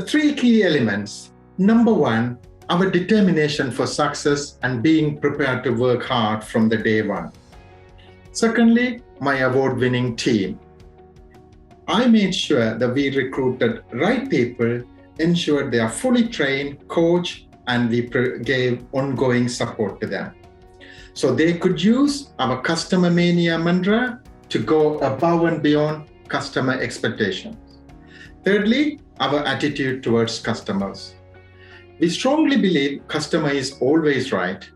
The three key elements. Number one, our determination for success and being prepared to work hard from the day one. Secondly, my award-winning team. I made sure that we recruited right people, ensured they are fully trained, coached, and we gave ongoing support to them. So they could use our customer mania mantra to go above and beyond customer expectations. Thirdly, our attitude towards customers. We strongly believe customer is always right.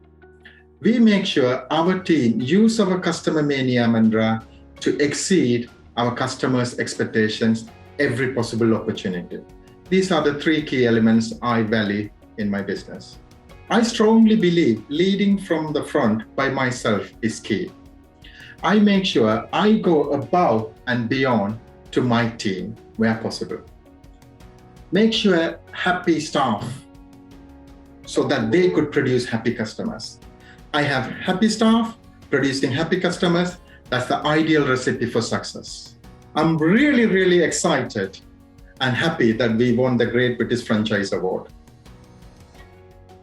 We make sure our team use our customer mania mantra to exceed our customers' expectations every possible opportunity. These are the three key elements I value in my business. I strongly believe leading from the front by myself is key. I make sure I go above and beyond to my team where possible. Make sure happy staff so that they could produce happy customers. I have happy staff producing happy customers. That's the ideal recipe for success. I'm really, really excited and happy that we won the Great British Franchise Award.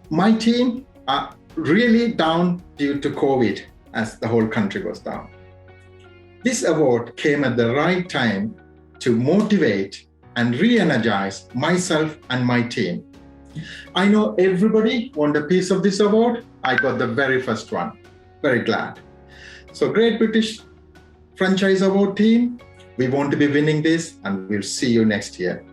My team are really down due to COVID as the whole country was down. This award came at the right time to motivate and re-energize myself and my team. I know everybody want a piece of this award. I got the very first one. Very glad. So Great British Franchise Award team, we want to be winning this, and we'll see you next year.